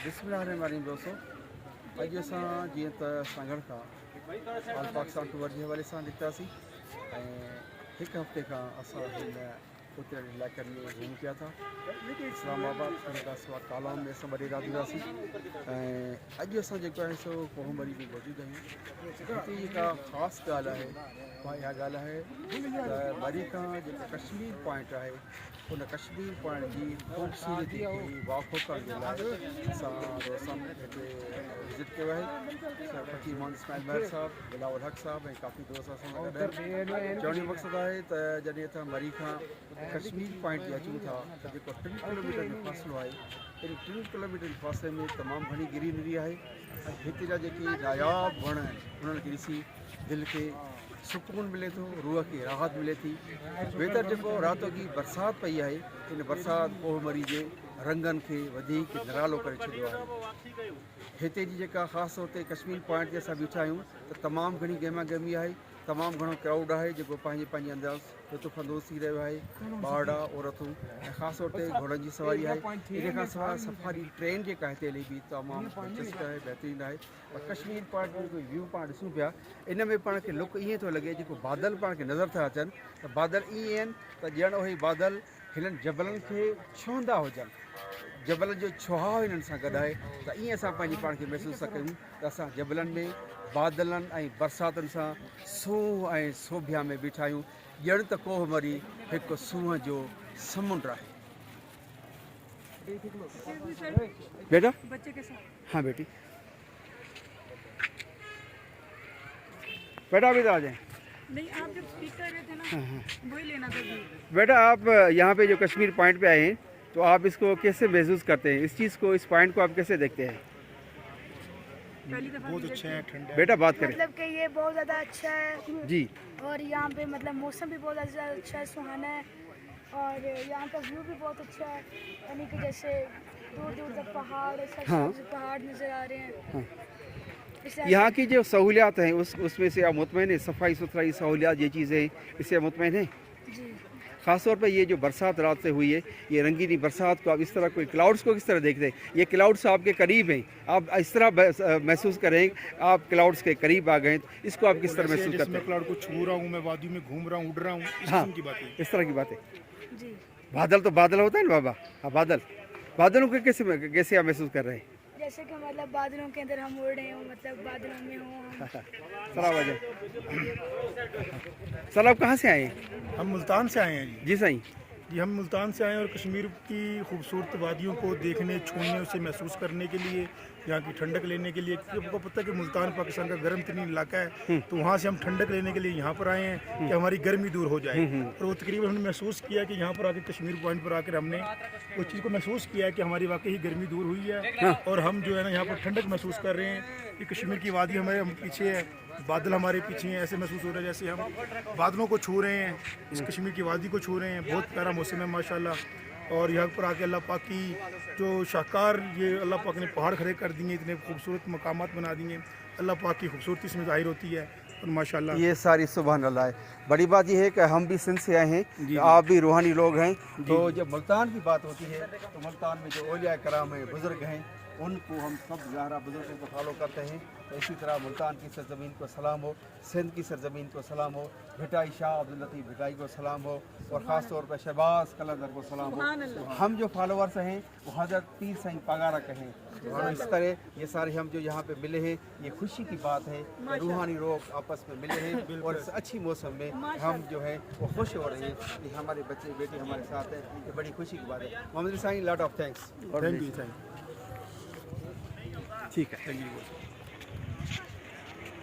बिस्मिल्लाहिर्रहमानिर्रहीम दोस्तों, अॼु असां जीअं त सांगड़ खां ऑल पाकिस्तान टूर जे हवाले सां निकितासीं ऐं हिकु हफ़्ते खां असां हिन उतरनि इलाइक़नि में घुमी पिया था। इस्लामाबाद खां सवाइ कालाम में असां 2 ॾींहं रहियासीं ऐं अॼु असां जेको आहे सो कोहमरी में मौजूदु आहियूं। हिते जेका ख़ासि ॻाल्हि आहे मां इहा ॻाल्हि आहे त मरी खां जेका कश्मीर पॉइंट आहे उन कश्मीर पॉइंट जी ख़ूबसूरती खे वाक़फ़ु करण जे लाइ असां दोस्तनि हिते विज़िट कयो आहे। फ़कीर मोहम्मद इस्माइल महर साहब, बिलावल हक़ साहब ऐं काफ़ी दोस्त असां सां गॾु आहिनि। चवण जो मक़सदु आहे त जॾहिं असां मरी खां कश्मीर पॉइंट ते अचूं था त जेको 3 किलोमीटर जो फ़ासिलो आहे इन 3 किलोमीटर जे फ़ासिले में तमामु घणी ग्रीनरी आहे ऐं हिते जा जेके नायाब वण आहिनि उन्हनि खे ॾिसी दिलि खे सुकून मिले थो, रूह खे राहत मिले थी। वेदर जेको राति की बरसाति पई आहे इन बरसाति कोहमरी जे रंगनि खे वधीक निरालो करे छॾियो आहे। हिते जी जेका ख़ासि तौर ते कश्मीर पॉइंट ते असां बीठा आहियूं त तमामु घणी गहमा गहमी आहे, तमामु घणो क्राउड आहे जेको पंहिंजे अंदाज़ लुत्फ़ अंदोज़ थी रहियो आहे। ॿारड़ा औरतूं ऐं ख़ासि तौर ते घोड़नि जी सवारी आहे। इन खां सवाइ सफ़ारी ट्रेन जेका हिते हले बि तमामु दिलचस्प आहे, बहितरीनु आहे। और कश्मीर पॉइंट जो कोई व्यू पाण ॾिसूं पिया इन में पाण खे लुक ईअं थो लॻे जेको बादल पाण खे नज़र था अचनि त बादल ईअं आहिनि त ॼण उहे बादल हिननि जबलनि खे छुहंदा हुजनि, जबलनि जो छुहाव हिननि सां गॾु आहे। त ईअं असां पंहिंजी पाण खे महसूसु था कयूं त असां जबलनि में बादलनि ऐं बरसातुनि सां सूंहं ऐं सोभिया में बीठा आहियूं। ॼण त कोहमरी हिकु सूंहं जो समुंड आहे। बेटा हाँ बेटी बेटा अभी तो आ जाए। नहीं, आप जब स्पीक कर रहे थे ना वही लेना था। बेटा आप यहाँ पे जो कश्मीर पॉइंट पे आए हैं तो आप इसको कैसे महसूस करते हैं, इस चीज़ को, इस पॉइंट को आप कैसे देखते हैं? बहुत अच्छा है, ठंडा। बेटा बात करें। मतलब कि ये बहुत ज़्यादा अच्छा है जी, और यहाँ पे मतलब मौसम भी बहुत ज़्यादा अच्छा है, सुहाना है और यहाँ का व्यू भी बहुत अच्छा है। यानी कि जैसे दूर दूर तक पहाड़, हाँ। पहाड़ नज़र आ रहे हैं। हाँ। इससे यहाँ की जो सहूलियात हैं उसमें से आप मुतमईन हैं? सफाई सुथराई सहूलियात ये चीज़ें इससे आप मुतमईन हैं? जी ख़ासतौर पर ये जो बरसात रात से हुई है, ये रंगीनी बरसात को आप इस तरह कोई क्लाउड्स को किस तरह देखते हैं? ये क्लाउड्स आपके करीब हैं, आप इस तरह महसूस करें आप क्लाउड्स के करीब आ गए, इसको आप किस तरह महसूस करते हैं? क्लाउड को छू रहा हूँ, मैं वादी में घूम रहा हूँ, उड़ रहा हूँ, इस हाँ, किस्म की बात है। इस तरह की बातें। जी बादल तो बादल होता है ना बाबा, हाँ बादलों को कैसे आप महसूस कर रहे हैं? जैसे कि मतलब बादलों के अंदर हम उड़ रहे हो, मतलब बादलों में हो हम। सर आप कहाँ से आए हैं? हम मुल्तान से आए हैं जी सही। जी हम मुल्तान से आए हैं और कश्मीर की खूबसूरत वादियों को देखने, छूने, उसे महसूस करने के लिए, यहाँ की ठंडक लेने के लिए। क्योंकि आपको पता है कि मुल्तान पाकिस्तान का गर्म तरीन इलाका है, तो वहाँ से हम ठंडक लेने के लिए यहाँ पर आए हैं कि हमारी गर्मी दूर हो जाए। और वो तकरीबन हमने महसूस किया कि यहाँ पर आके कश्मीर पॉइंट पर आकर हमने उस चीज़ को महसूस किया है कि हमारी वाकई गर्मी दूर हुई है। और हम जो है ना यहाँ पर ठंडक महसूस कर रहे हैं कि कश्मीर की वादी हमारे पीछे है, बादल हमारे पीछे हैं। ऐसे महसूस हो रहा है जैसे हम बादलों को छू रहे हैं, इस कश्मीर की वादी को छू रहे हैं। बहुत प्यारा मौसम है माशाल्लाह। और यहाँ पर आके अल्लाह पाक की जो शाहकार, ये अल्लाह पाक ने पहाड़ खड़े कर दिए, इतने खूबसूरत मकामात बना दिए, अल्लाह पाक की खूबसूरती इसमें ज़ाहिर होती है। और माशाल्लाह ये सारी सुभान अल्लाह है। बड़ी बात यह है कि हम भी सिंध से आए हैं, आप भी रूहानी लोग हैं, तो जब मुल्तान की बात होती है तो मुल्तान में जो औलिया कराम हैं, बुज़ुर्ग हैं, उनको हम सब ज़ाहरा बुज़ुर्गों को फॉलो करते हैं। तो इसी तरह मुल्तान की सरज़मीन को सलाम हो, सिंध की सरज़मीन को सलाम हो, भिटाई शाह अब्दुल लतीफ़ भिटाई को सलाम हो, और ख़ास तौर पर शहबाज कलंदर को सलाम हो। हम जो फॉलोअर्स हैं वो हज़रत पीर साईं पगारा के हैं। और इस तरह ये सारे हम जो यहाँ पे मिले हैं, ये खुशी की बात है कि रूहानी लोग आपस में मिले हैं और इस अच्छी मौसम में हम जो है वो खुश हो रहे हैं कि हमारे बच्चे बेटे हमारे साथ हैं। ये बड़ी खुशी की बात है। Mohammed Sai, lot of thanks. Thank you. ठीक है।